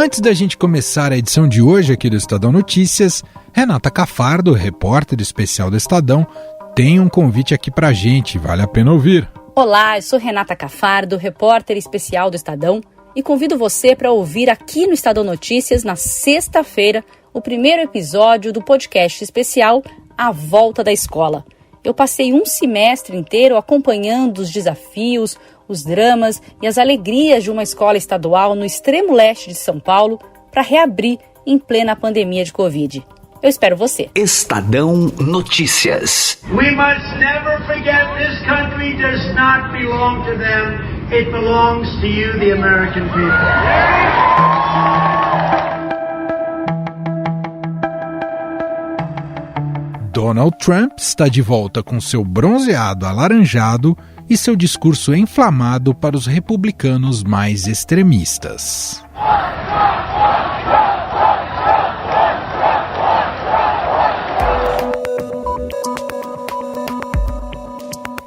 Antes da gente começar a edição de hoje aqui do Estadão Notícias, Renata Cafardo, repórter especial do Estadão, tem um convite aqui pra gente, vale a pena ouvir. Olá, eu sou Renata Cafardo, repórter especial do Estadão, e convido você para ouvir aqui no Estadão Notícias, na sexta-feira, o primeiro episódio do podcast especial A Volta da Escola. Eu passei um semestre inteiro acompanhando os desafios, os dramas e as alegrias de uma escola estadual no extremo leste de São Paulo para reabrir em plena pandemia de Covid. Eu espero você. Estadão Notícias. We must never forget this country does not belong to them. It belongs to you, the American people. Donald Trump está de volta com seu bronzeado alaranjado e seu discurso inflamado para os republicanos mais extremistas.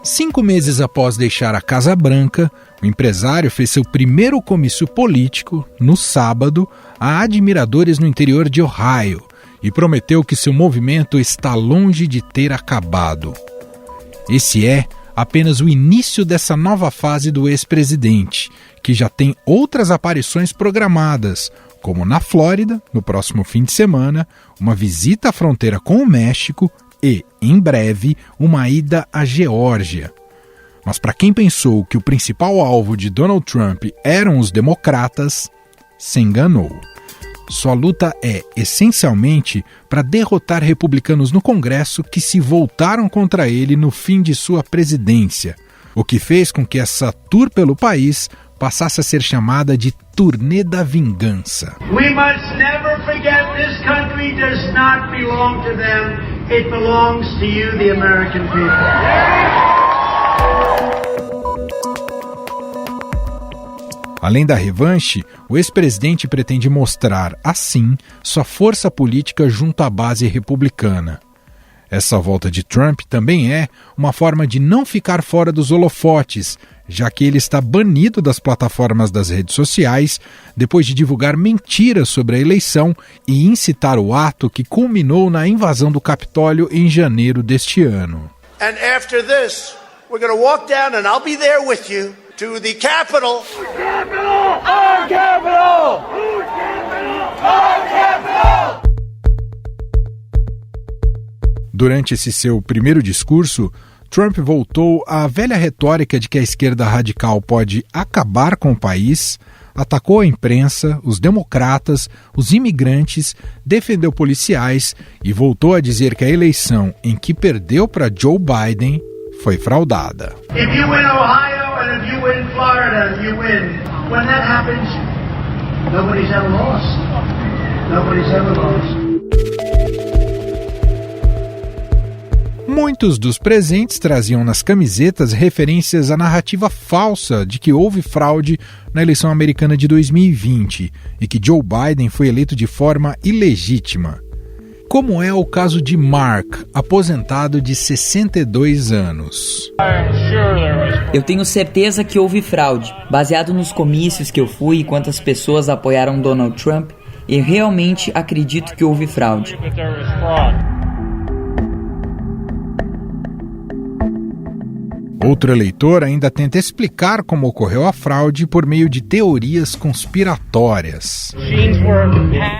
5 meses após deixar a Casa Branca, o empresário fez seu primeiro comício político, no sábado, a admiradores no interior de Ohio e prometeu que seu movimento está longe de ter acabado. Esse é apenas o início dessa nova fase do ex-presidente, que já tem outras aparições programadas, como na Flórida, no próximo fim de semana, uma visita à fronteira com o México e, em breve, uma ida à Geórgia. Mas para quem pensou que o principal alvo de Donald Trump eram os democratas, se enganou. Sua luta é, essencialmente, para derrotar republicanos no Congresso que se voltaram contra ele no fim de sua presidência, o que fez com que essa tour pelo país passasse a ser chamada de Turnê da Vingança. We must never forget this country does not belong to them. It belongs to you, the American people. Além da revanche, o ex-presidente pretende mostrar, assim, sua força política junto à base republicana. Essa volta de Trump também é uma forma de não ficar fora dos holofotes, já que ele está banido das plataformas das redes sociais depois de divulgar mentiras sobre a eleição e incitar o ato que culminou na invasão do Capitólio em janeiro deste ano. And after this, we're going to walk down and I'll be there with you to the Capitol. Our capital! Our capital! Durante esse seu primeiro discurso, Trump voltou à velha retórica de que a esquerda radical pode acabar com o país, atacou a imprensa, os democratas, os imigrantes, defendeu policiais e voltou a dizer que a eleição em que perdeu para Joe Biden foi fraudada. If you win Ohio and if you win Florida, you win. When that happens, nobody's ever lost. Nobody's ever lost. Muitos dos presentes traziam nas camisetas referências à narrativa falsa de que houve fraude na eleição americana de 2020 e que Joe Biden foi eleito de forma ilegítima. Como é o caso de Mark, aposentado de 62 anos. Eu tenho certeza que houve fraude. Baseado nos comícios que eu fui e quantas pessoas apoiaram Donald Trump, eu realmente acredito que houve fraude. Outro eleitor ainda tenta explicar como ocorreu a fraude por meio de teorias conspiratórias.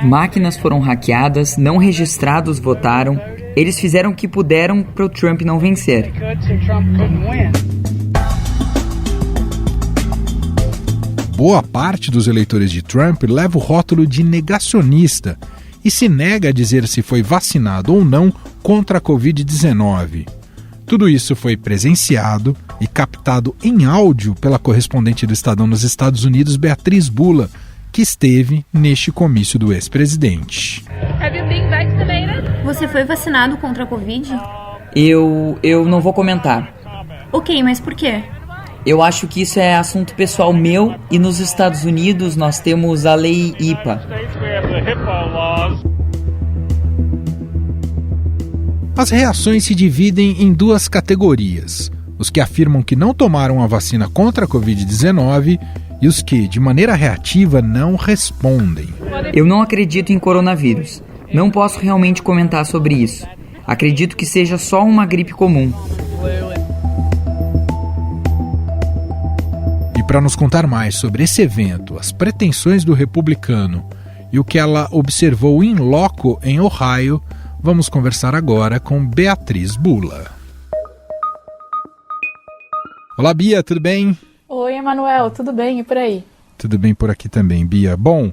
Máquinas foram hackeadas, não registrados votaram, eles fizeram o que puderam para o Trump não vencer. Boa parte dos eleitores de Trump leva o rótulo de negacionista e se nega a dizer se foi vacinado ou não contra a Covid-19. Tudo isso foi presenciado e captado em áudio pela correspondente do Estadão nos Estados Unidos, Beatriz Bula, que esteve neste comício do ex-presidente. Você foi vacinado contra a Covid? Eu não vou comentar. Ok, mas por quê? Eu acho que isso é assunto pessoal meu e nos Estados Unidos nós temos a lei HIPAA. As reações se dividem em duas categorias: os que afirmam que não tomaram a vacina contra a Covid-19 e os que, de maneira reativa, não respondem. Eu não acredito em coronavírus. Não posso realmente comentar sobre isso. Acredito que seja só uma gripe comum. E para nos contar mais sobre esse evento, as pretensões do republicano e o que ela observou in loco em Ohio, vamos conversar agora com Beatriz Bula. Olá, Bia, tudo bem? Oi, Emanuel, tudo bem? E por aí? Tudo bem por aqui também, Bia. Bom,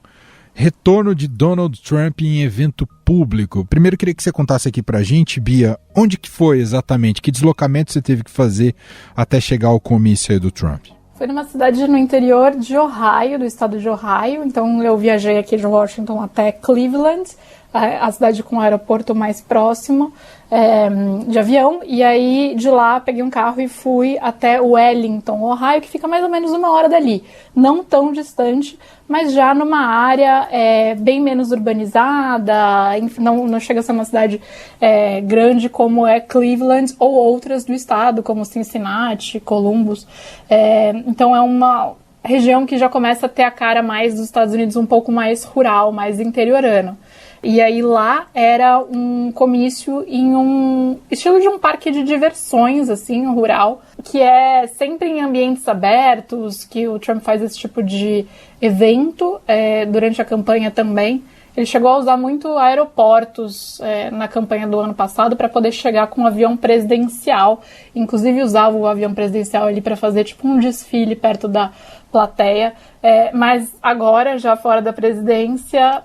retorno de Donald Trump em evento público. Primeiro, queria que você contasse aqui pra gente, Bia, onde que foi exatamente? Que deslocamento você teve que fazer até chegar ao comício aí do Trump? Foi numa cidade no interior de Ohio, do estado de Ohio. Então, eu viajei aqui de Washington até Cleveland, a cidade com o aeroporto mais próximo, de avião. E aí, de lá, peguei um carro e fui até Wellington, Ohio, que fica mais ou menos 1 hora dali. Não tão distante, mas já numa área bem menos urbanizada. Enfim, não chega a ser uma cidade grande como é Cleveland ou outras do estado, como Cincinnati, Columbus. Então, é uma região que já começa a ter a cara mais dos Estados Unidos, um pouco mais rural, mais interiorano. E aí lá era um comício em um estilo de um parque de diversões, assim, rural, que é sempre em ambientes abertos, que o Trump faz esse tipo de evento durante a campanha também. Ele chegou a usar muito aeroportos na campanha do ano passado para poder chegar com um avião presidencial. Inclusive usava o avião presidencial ali para fazer tipo um desfile perto da plateia. Mas agora, já fora da presidência,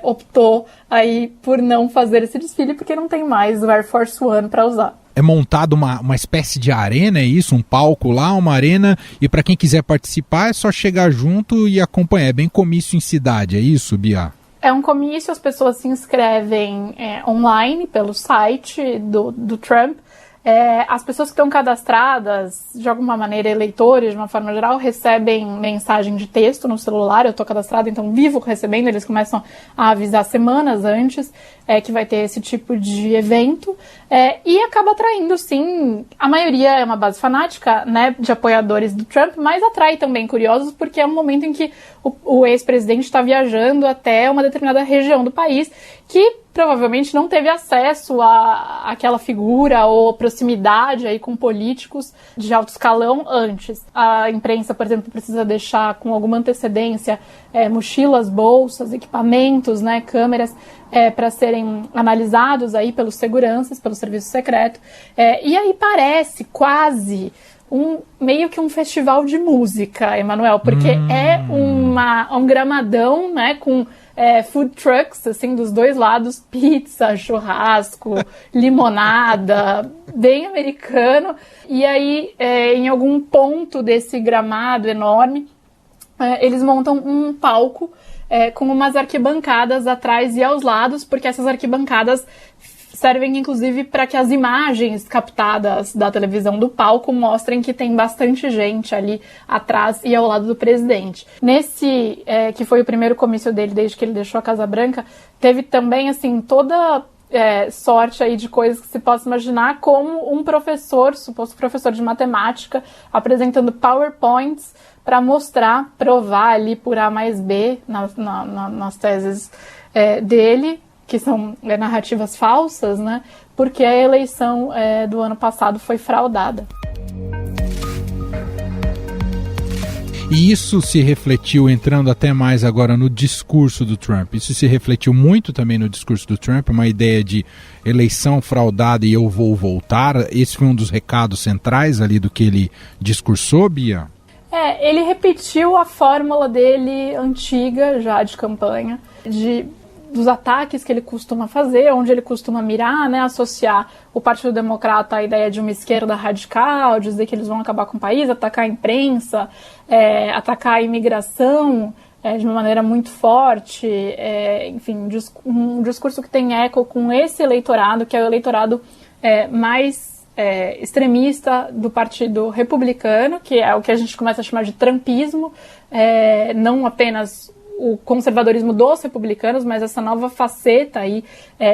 optou aí por não fazer esse desfile porque não tem mais o Air Force One para usar. É montado uma espécie de arena, é isso? Um palco lá, uma arena, e para quem quiser participar é só chegar junto e acompanhar. É bem comício em cidade, é isso, Bia? É um comício, as pessoas se inscrevem online pelo site do Trump. As pessoas que estão cadastradas, de alguma maneira eleitores, de uma forma geral, recebem mensagem de texto no celular. Eu estou cadastrada, então vivo recebendo. Eles começam a avisar semanas antes que vai ter esse tipo de evento. E acaba atraindo, sim, a maioria é uma base fanática, né, de apoiadores do Trump, mas atrai também curiosos, porque é um momento em que o ex-presidente está viajando até uma determinada região do país que provavelmente não teve acesso àquela figura ou proximidade aí com políticos de alto escalão antes. A imprensa, por exemplo, precisa deixar com alguma antecedência mochilas, bolsas, equipamentos, né, câmeras, para serem analisados aí pelos seguranças, pelo serviço secreto. E aí parece quase meio que um festival de música, Emanuel, porque é um gramadão, né, com food trucks, assim, dos dois lados, pizza, churrasco, limonada, bem americano. E aí, em algum ponto desse gramado enorme, eles montam um palco com umas arquibancadas atrás e aos lados, porque essas arquibancadas servem, inclusive, para que as imagens captadas da televisão do palco mostrem que tem bastante gente ali atrás e ao lado do presidente. Nesse, que foi o primeiro comício dele desde que ele deixou a Casa Branca, teve também, assim, toda sorte aí de coisas que se possa imaginar, como um professor, suposto professor de matemática, apresentando PowerPoints para mostrar, provar ali por A mais B nas teses dele, que são narrativas falsas, né? Porque a eleição do ano passado foi fraudada. E isso se refletiu, entrando até mais agora no discurso do Trump, isso se refletiu muito também no discurso do Trump, uma ideia de eleição fraudada e eu vou voltar. Esse foi um dos recados centrais ali do que ele discursou, Bia? Ele repetiu a fórmula dele antiga, já de campanha, dos ataques que ele costuma fazer, onde ele costuma mirar, né, associar o Partido Democrata à ideia de uma esquerda radical, dizer que eles vão acabar com o país, atacar a imprensa, atacar a imigração de uma maneira muito forte, enfim, um discurso que tem eco com esse eleitorado, que é o eleitorado mais extremista do Partido Republicano, que é o que a gente começa a chamar de trumpismo, não apenas o conservadorismo dos republicanos, mas essa nova faceta aí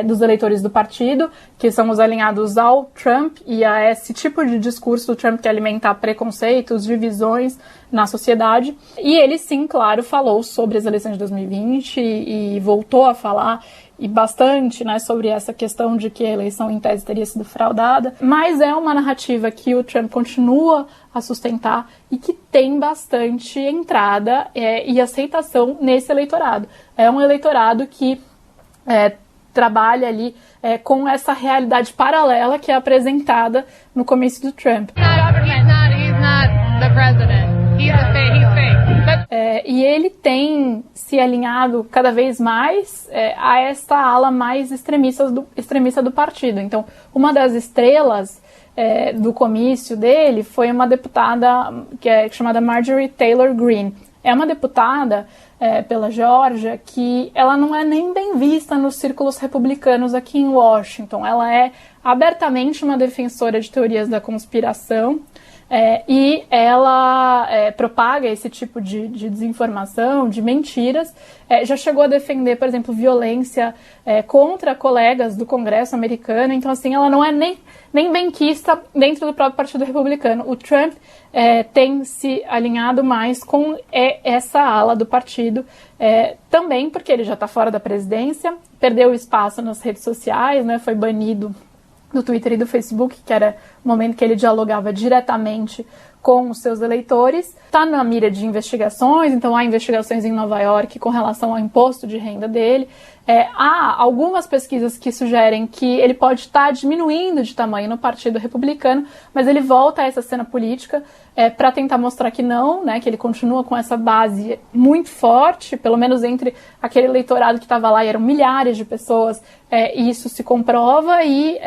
dos eleitores do partido, que são os alinhados ao Trump e a esse tipo de discurso do Trump que alimenta preconceitos, divisões na sociedade. E ele, sim, claro, falou sobre as eleições de 2020 e voltou a falar e bastante, né, sobre essa questão de que a eleição em tese teria sido fraudada, mas é uma narrativa que o Trump continua a sustentar e que tem bastante entrada e aceitação nesse eleitorado. É um eleitorado que trabalha ali com essa realidade paralela que é apresentada no começo do Trump. E ele tem se alinhado cada vez mais a essa ala mais extremista do partido. Então, uma das estrelas do comício dele foi uma deputada que é chamada Marjorie Taylor Greene. É uma deputada pela Geórgia que ela não é nem bem vista nos círculos republicanos aqui em Washington. Ela é abertamente uma defensora de teorias da conspiração. E ela propaga esse tipo de desinformação, de mentiras. Já chegou a defender, por exemplo, violência contra colegas do Congresso americano. Então, assim, ela não é nem benquista dentro do próprio Partido Republicano. O Trump tem se alinhado mais com essa ala do partido, também porque ele já está fora da presidência, perdeu espaço nas redes sociais, né, foi banido do Twitter e do Facebook, que era o momento que ele dialogava diretamente com os seus eleitores. Está na mira de investigações, então há investigações em Nova York com relação ao imposto de renda dele. Há algumas pesquisas que sugerem que ele pode estar diminuindo de tamanho no Partido Republicano, mas ele volta a essa cena política para tentar mostrar que não, né, que ele continua com essa base muito forte, pelo menos entre aquele eleitorado que estava lá, e eram milhares de pessoas, e isso se comprova, e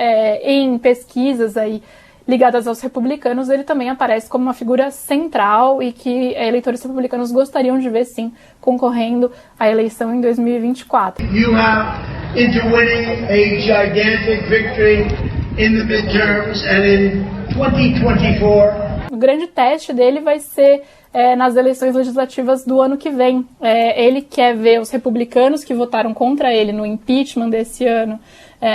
em pesquisas aí ligadas aos republicanos, ele também aparece como uma figura central e que eleitores republicanos gostariam de ver, sim, concorrendo à eleição em 2024. You have into winning a gigantic victory in the midterms and in 2024. O grande teste dele vai ser nas eleições legislativas do ano que vem. Ele quer ver os republicanos que votaram contra ele no impeachment desse ano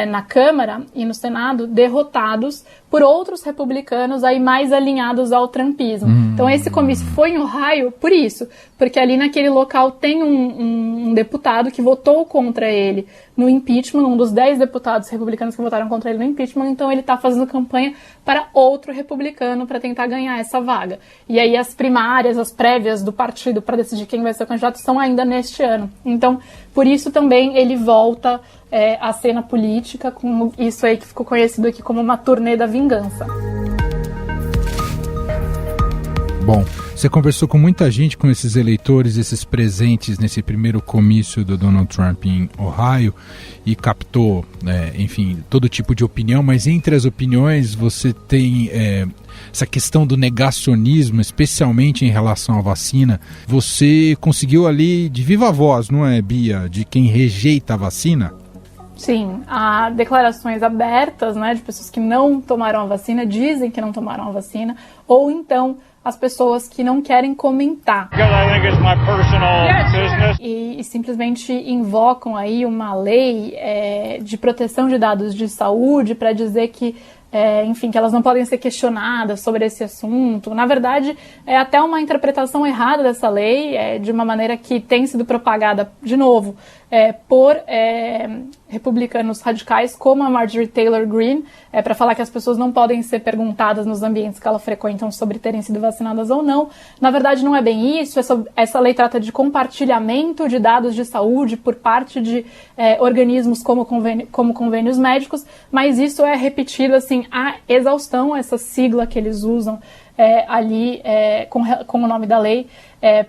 na Câmara e no Senado derrotados por outros republicanos aí mais alinhados ao trumpismo. Então esse comício foi em Ohio por isso, porque ali naquele local tem um deputado que votou contra ele no impeachment, um dos 10 deputados republicanos que votaram contra ele no impeachment, então ele está fazendo campanha para outro republicano para tentar ganhar essa vaga. E aí as primárias, as prévias do partido para decidir quem vai ser o candidato são ainda neste ano. Então, por isso também ele volta à cena política, com isso aí que ficou conhecido aqui como uma turnê da vingança. Bom, você conversou com muita gente, com esses eleitores, esses presentes nesse primeiro comício do Donald Trump em Ohio e captou, enfim, todo tipo de opinião, mas entre as opiniões você tem essa questão do negacionismo, especialmente em relação à vacina. Você conseguiu ali de viva voz, não é, Bia, de quem rejeita a vacina? Sim, há declarações abertas, né, de pessoas que não tomaram a vacina, dizem que não tomaram a vacina, ou então as pessoas que não querem comentar. E simplesmente invocam aí uma lei de proteção de dados de saúde para dizer que, enfim, que elas não podem ser questionadas sobre esse assunto. Na verdade, é até uma interpretação errada dessa lei, de uma maneira que tem sido propagada, de novo, por republicanos radicais como a Marjorie Taylor Greene, para falar que as pessoas não podem ser perguntadas nos ambientes que elas frequentam sobre terem sido vacinadas ou não. Na verdade, não é bem isso. Essa lei trata de compartilhamento de dados de saúde por parte de organismos como convênios médicos, mas isso é repetido assim, a exaustão, essa sigla que eles usam ali com o nome da lei,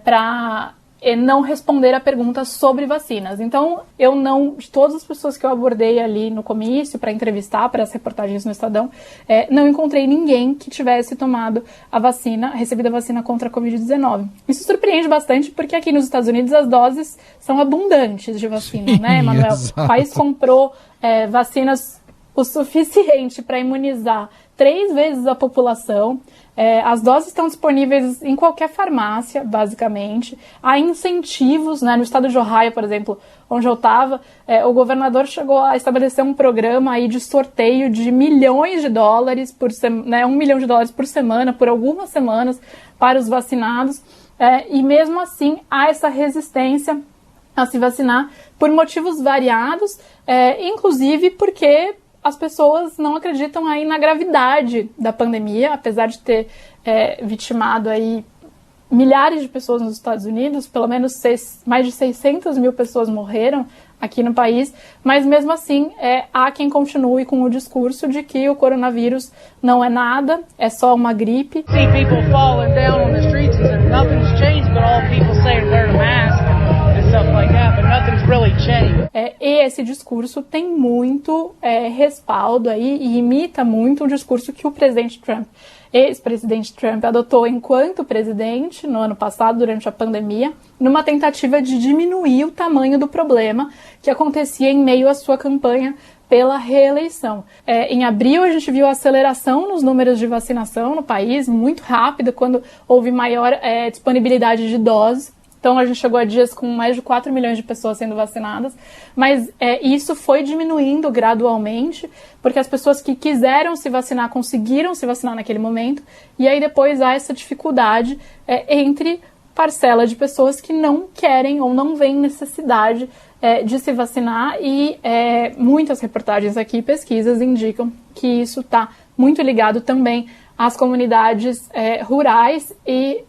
para não responder a perguntas sobre vacinas. Então, de todas as pessoas que eu abordei ali no comício para entrevistar, para as reportagens no Estadão, não encontrei ninguém que tivesse tomado a vacina, recebido a vacina contra a Covid-19. Isso surpreende bastante, porque aqui nos Estados Unidos as doses são abundantes de vacina, sim, né, Emanuel? O país comprou vacinas o suficiente para imunizar 3 vezes a população. As doses estão disponíveis em qualquer farmácia, basicamente. Há incentivos, né? No estado de Ohio, por exemplo, onde eu estava, o governador chegou a estabelecer um programa aí de sorteio de milhões de dólares por semana, $1 milhão por semana, por algumas semanas, para os vacinados. E mesmo assim, há essa resistência a se vacinar por motivos variados, inclusive porque as pessoas não acreditam aí na gravidade da pandemia, apesar de ter vitimado aí milhares de pessoas nos Estados Unidos, pelo menos mais de 600 mil pessoas morreram aqui no país, mas mesmo assim há quem continue com o discurso de que o coronavírus não é nada, é só uma gripe. See people falling down on the streets and nothing's changed, but all people say wear a mask and stuff like that, but nothing's really changed. E esse discurso tem muito respaldo aí e imita muito o discurso que o presidente Trump, ex-presidente Trump, adotou enquanto presidente no ano passado, durante a pandemia, numa tentativa de diminuir o tamanho do problema que acontecia em meio à sua campanha pela reeleição. Em abril, a gente viu a aceleração nos números de vacinação no país, muito rápida, quando houve maior disponibilidade de doses. Então, a gente chegou a dias com mais de 4 milhões de pessoas sendo vacinadas, mas isso foi diminuindo gradualmente, porque as pessoas que quiseram se vacinar conseguiram se vacinar naquele momento, e aí depois há essa dificuldade entre parcela de pessoas que não querem ou não veem necessidade de se vacinar, e muitas reportagens aqui, pesquisas, indicam que isso está muito ligado também às comunidades rurais e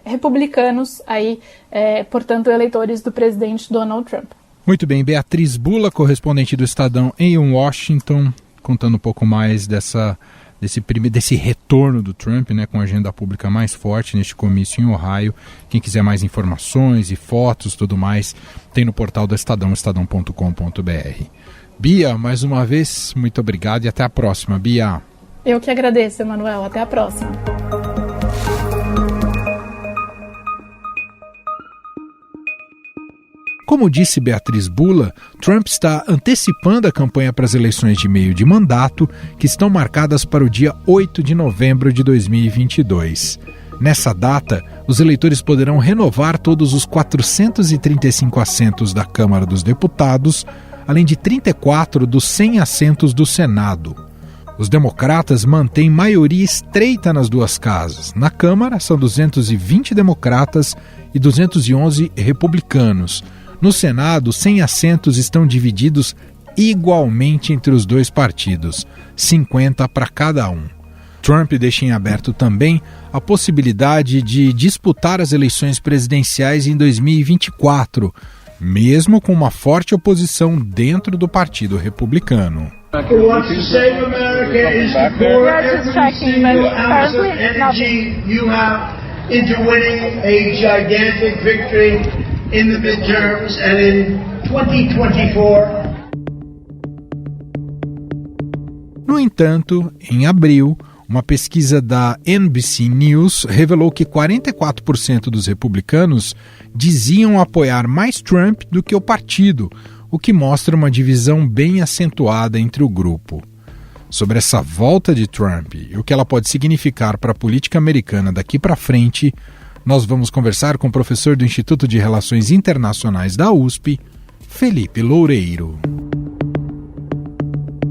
republicanos, aí, portanto, eleitores do presidente Donald Trump. Muito bem, Beatriz Bula, correspondente do Estadão em Washington, contando um pouco mais desse retorno do Trump, né, com a agenda pública mais forte neste comício em Ohio. Quem quiser mais informações e fotos, tudo mais, tem no portal do Estadão, estadão.com.br. Bia, mais uma vez, muito obrigado e até a próxima, Bia. Eu que agradeço, Emanuel. Até a próxima. Como disse Beatriz Bula, Trump está antecipando a campanha para as eleições de meio de mandato, que estão marcadas para o dia 8 de novembro de 2022. Nessa data, os eleitores poderão renovar todos os 435 assentos da Câmara dos Deputados, além de 34 dos 100 assentos do Senado. Os democratas mantêm maioria estreita nas duas casas. Na Câmara, são 220 democratas e 211 republicanos. No Senado, 100 assentos estão divididos igualmente entre os dois partidos, 50 para cada um. Trump deixa em aberto também a possibilidade de disputar as eleições presidenciais em 2024, mesmo com uma forte oposição dentro do Partido Republicano. Who wants to save America is to pour every single ounce of energy you have into winning a gigantic victory in the midterms and in 2024. No entanto, em abril, uma pesquisa da NBC News revelou que 44% dos republicanos diziam apoiar mais Trump do que o partido, o que mostra uma divisão bem acentuada entre o grupo. Sobre essa volta de Trump e o que ela pode significar para a política americana daqui para frente, nós vamos conversar com o professor do Instituto de Relações Internacionais da USP, Felipe Loureiro.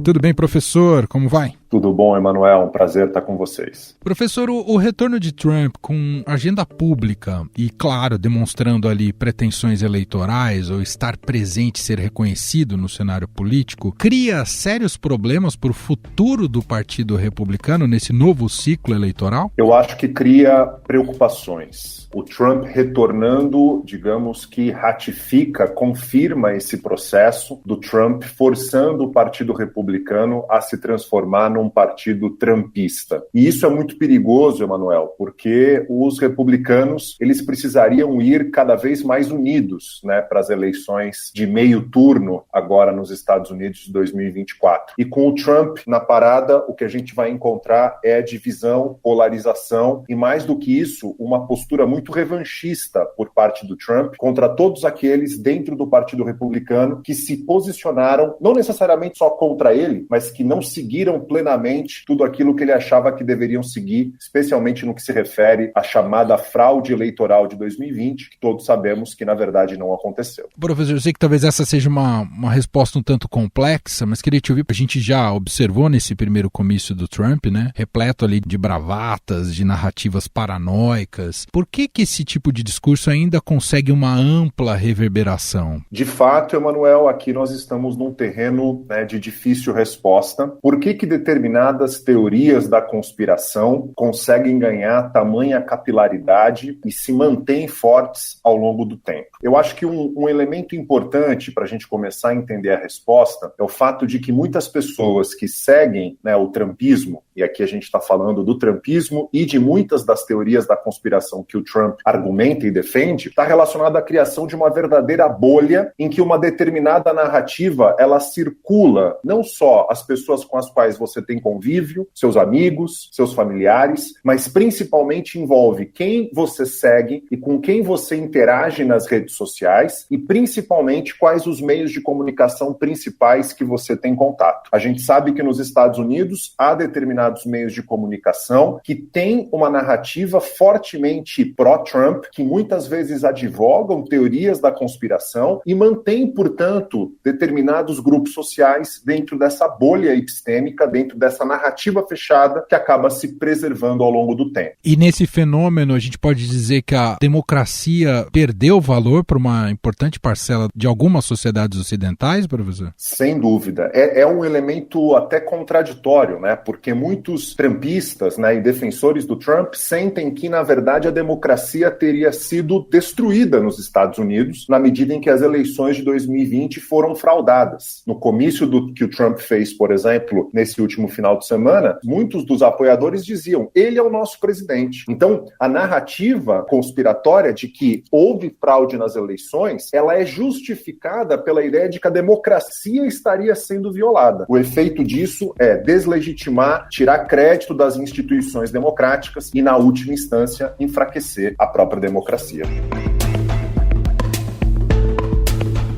Tudo bem, professor? Como vai? Tudo bom, Emanuel? Um prazer estar com vocês. Professor, o retorno de Trump com agenda pública e, claro, demonstrando ali pretensões eleitorais ou estar presente, ser reconhecido no cenário político, cria sérios problemas para o futuro do Partido Republicano nesse novo ciclo eleitoral? Eu acho que cria preocupações. O Trump retornando, digamos que ratifica, confirma esse processo do Trump forçando o Partido Republicano a se transformar num partido trumpista. E isso é muito perigoso, Emanuel, porque os republicanos, eles precisariam ir cada vez mais unidos, né, para as eleições de meio turno agora nos Estados Unidos de 2024. E com o Trump na parada, o que a gente vai encontrar é divisão, polarização e, mais do que isso, uma postura muito revanchista por parte do Trump contra todos aqueles dentro do Partido Republicano que se posicionaram, não necessariamente só contra ele, mas que não seguiram plenamente tudo aquilo que ele achava que deveriam seguir, especialmente no que se refere à chamada fraude eleitoral de 2020, que todos sabemos que, na verdade, não aconteceu. Professor, eu sei que talvez essa seja uma resposta um tanto complexa, mas queria te ouvir. A gente já observou nesse primeiro comício do Trump, né, repleto ali de bravatas, de narrativas paranoicas. Por que esse tipo de discurso ainda consegue uma ampla reverberação? De fato, Emanuel, aqui nós estamos num terreno, né, de difícil resposta. Por que determinadas teorias da conspiração conseguem ganhar tamanha capilaridade e se mantêm fortes ao longo do tempo? Eu acho que um elemento importante para a gente começar a entender a resposta é o fato de que muitas pessoas que seguem, né, o trumpismo, e aqui a gente está falando do trumpismo e de muitas das teorias da conspiração que o Trump argumenta e defende, está relacionado à criação de uma verdadeira bolha em que uma determinada narrativa ela circula não só as pessoas com as quais você tem convívio, seus amigos, seus familiares, mas principalmente envolve quem você segue e com quem você interage nas redes sociais e principalmente quais os meios de comunicação principais que você tem contato. A gente sabe que nos Estados Unidos há determinados meios de comunicação que têm uma narrativa fortemente pró-Trump, que muitas vezes advogam teorias da conspiração e mantêm, portanto, determinados grupos sociais dentro dessa bolha epistêmica, dentro dessa narrativa fechada que acaba se preservando ao longo do tempo. E nesse fenômeno, a gente pode dizer que a democracia perdeu valor para uma importante parcela de algumas sociedades ocidentais, professor? Sem dúvida. É um elemento até contraditório, né? Porque muitos trumpistas, né, e defensores do Trump sentem que, na verdade, a democracia teria sido destruída nos Estados Unidos na medida em que as eleições de 2020 foram fraudadas. No comício que o Trump fez, por exemplo, nesse último final de semana, muitos dos apoiadores diziam, ele é o nosso presidente. Então, a narrativa conspiratória de que houve fraude nas eleições, ela é justificada pela ideia de que a democracia estaria sendo violada. O efeito disso é deslegitimar, tirar crédito das instituições democráticas e, na última instância, enfraquecer a própria democracia.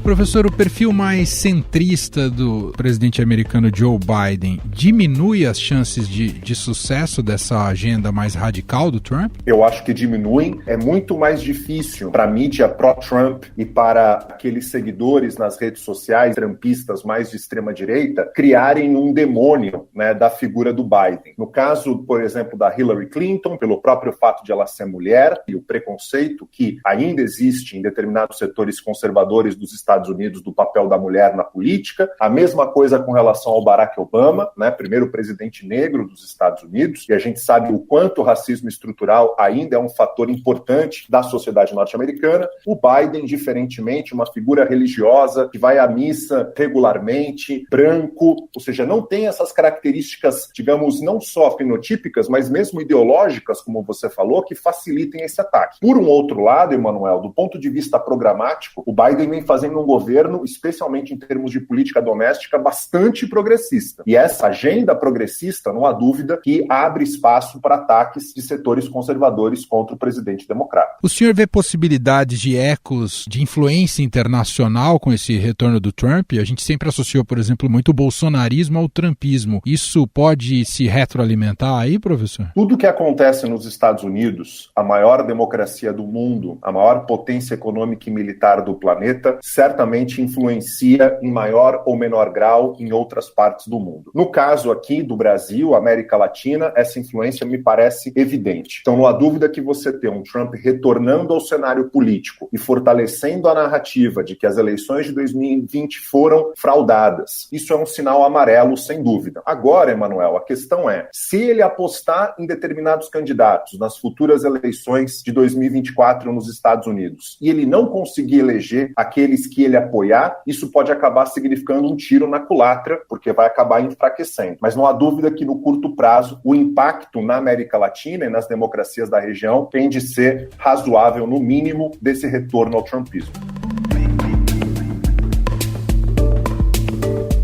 Professor, o perfil mais centrista do presidente americano Joe Biden diminui as chances de sucesso dessa agenda mais radical do Trump? Eu acho que diminuem. É muito mais difícil para a mídia pró-Trump e para aqueles seguidores nas redes sociais, trumpistas mais de extrema-direita, criarem um demônio, né, da figura do Biden. No caso, por exemplo, da Hillary Clinton, pelo próprio fato de ela ser mulher e o preconceito que ainda existe em determinados setores conservadores dos Estados Unidos do papel da mulher na política. A mesma coisa com relação ao Barack Obama, né, primeiro presidente negro dos Estados Unidos, e a gente sabe o quanto o racismo estrutural ainda é um fator importante da sociedade norte-americana. O Biden, diferentemente, uma figura religiosa que vai à missa regularmente, branco, ou seja, não tem essas características, digamos, não só fenotípicas, mas mesmo ideológicas, como você falou, que facilitem esse ataque. Por um outro lado, Emanuel, do ponto de vista programático, o Biden vem fazendo um governo, especialmente em termos de política doméstica, bastante progressista. E essa agenda progressista, não há dúvida, que abre espaço para ataques de setores conservadores contra o presidente democrata. O senhor vê possibilidades de ecos de influência internacional com esse retorno do Trump? A gente sempre associou, por exemplo, muito o bolsonarismo ao trumpismo. Isso pode se retroalimentar aí, professor? Tudo que acontece nos Estados Unidos, a maior democracia do mundo, a maior potência econômica e militar do planeta, certamente influencia em maior ou menor grau em outras partes do mundo. No caso aqui do Brasil, América Latina, essa influência me parece evidente. Então não há dúvida que você ter um Trump retornando ao cenário político e fortalecendo a narrativa de que as eleições de 2020 foram fraudadas. Isso é um sinal amarelo, sem dúvida. Agora, Emanuel, a questão é, se ele apostar em determinados candidatos nas futuras eleições de 2024 nos Estados Unidos e ele não conseguir eleger aqueles que ele apoiar, isso pode acabar significando um tiro na culatra, porque vai acabar enfraquecendo. Mas não há dúvida que no curto prazo, o impacto na América Latina e nas democracias da região tende a ser razoável, no mínimo, desse retorno ao trumpismo.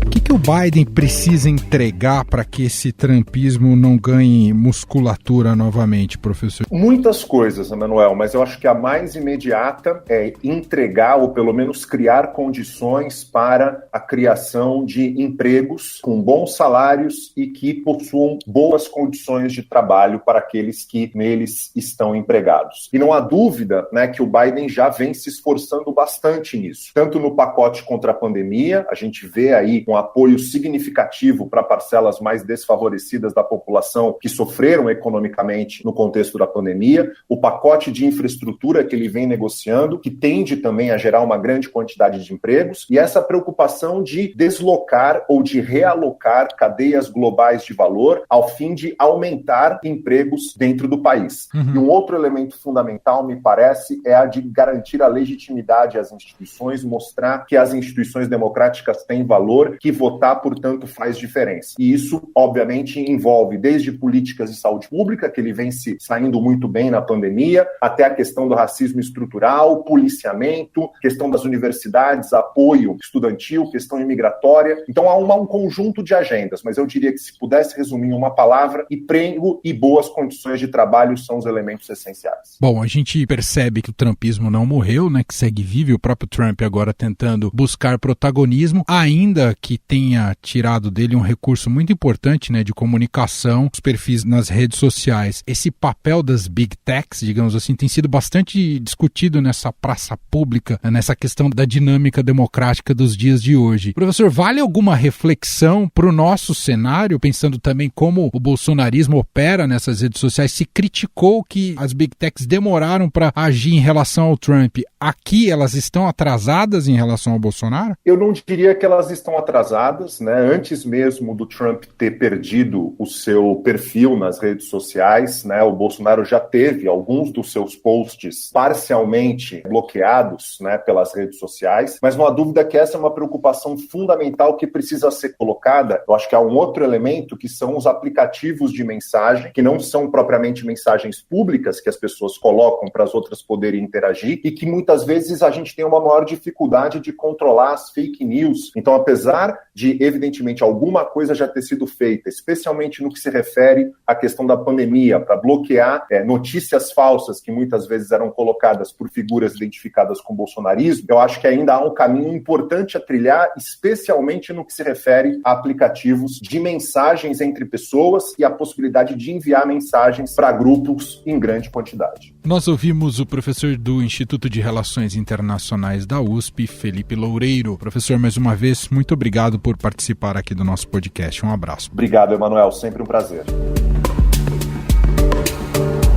O que o Biden precisa entregar para que esse trumpismo não ganhe musculatura novamente, professor? Muitas coisas, Emanuel, mas eu acho que a mais imediata é entregar ou pelo menos criar condições para a criação de empregos com bons salários e que possuam boas condições de trabalho para aqueles que neles estão empregados. E não há dúvida, né, que o Biden já vem se esforçando bastante nisso. Tanto no pacote contra a pandemia, a gente vê aí um apoio significativo para parcelas mais desfavorecidas da população que sofreram economicamente no contexto da pandemia, o pacote de infraestrutura que ele vem negociando, que tende também a gerar uma grande quantidade de empregos, e essa preocupação de deslocar ou de realocar cadeias globais de valor ao fim de aumentar empregos dentro do país. E um outro elemento fundamental, me parece, é a de garantir a legitimidade às instituições, mostrar que as instituições democráticas têm valor, que votar, portanto, faz diferença. E isso, obviamente, envolve desde políticas de saúde pública, que ele vem se saindo muito bem na pandemia, até a questão do racismo estrutural, policiamento, questão das universidades, apoio estudantil, questão imigratória. Então há um conjunto de agendas, mas eu diria que se pudesse resumir em uma palavra, emprego e boas condições de trabalho são os elementos essenciais. Bom, a gente percebe que o trumpismo não morreu, né, que segue vivo, e o próprio Trump agora tentando buscar protagonismo, ainda que tenha tirado dele um recurso muito importante, né, de comunicação, os perfis nas redes sociais. Esse papel das big techs, digamos assim, tem sido bastante discutido nessa praça pública, nessa questão da dinâmica democrática dos dias de hoje. Professor, vale alguma reflexão para o nosso cenário, pensando também como o bolsonarismo opera nessas redes sociais? Se criticou que as big techs demoraram para agir em relação ao Trump. Aqui elas estão atrasadas em relação ao Bolsonaro? Eu não diria que elas estão atrasadas, né? Antes mesmo do Trump ter perdido o seu perfil nas redes sociais, né? O Bolsonaro já teve alguns dos seus posts parcialmente bloqueados, né, pelas redes sociais, mas não há dúvida que essa é uma preocupação fundamental que precisa ser colocada. Eu acho que há um outro elemento que são os aplicativos de mensagem, que não são propriamente mensagens públicas que as pessoas colocam para as outras poderem interagir e que muitas vezes a gente tem uma maior dificuldade de controlar as fake news. Então, apesar de, evidentemente, alguma coisa já ter sido feita, especialmente no que se refere à questão da pandemia, para bloquear notícias falsas que muitas vezes eram colocadas por figuras identificadas com o bolsonarismo, eu acho que ainda há um caminho importante a trilhar, especialmente no que se refere a aplicativos de mensagens entre pessoas e a possibilidade de enviar mensagens para grupos em grande quantidade. Nós ouvimos o professor do Instituto de Relações Internacionais da USP, Felipe Loureiro. Professor, mais uma vez, muito obrigado por participar aqui do nosso podcast. Um abraço. Obrigado, Emanuel. Sempre um prazer.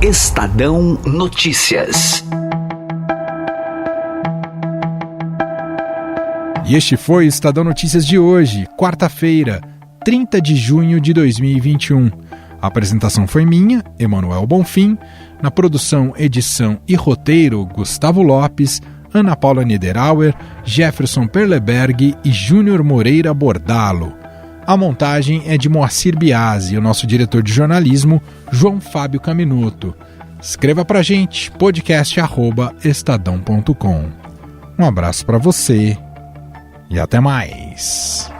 Estadão Notícias. E este foi o Estadão Notícias de hoje, quarta-feira, 30 de junho de 2021. A apresentação foi minha, Emanuel Bonfim. Na produção, edição e roteiro, Gustavo Lopes, Ana Paula Niederauer, Jefferson Perleberg e Júnior Moreira Bordalo. A montagem é de Moacir Biasi e o nosso diretor de jornalismo, João Fábio Caminuto. Escreva pra gente, podcast@estadão.com. Um abraço para você e até mais.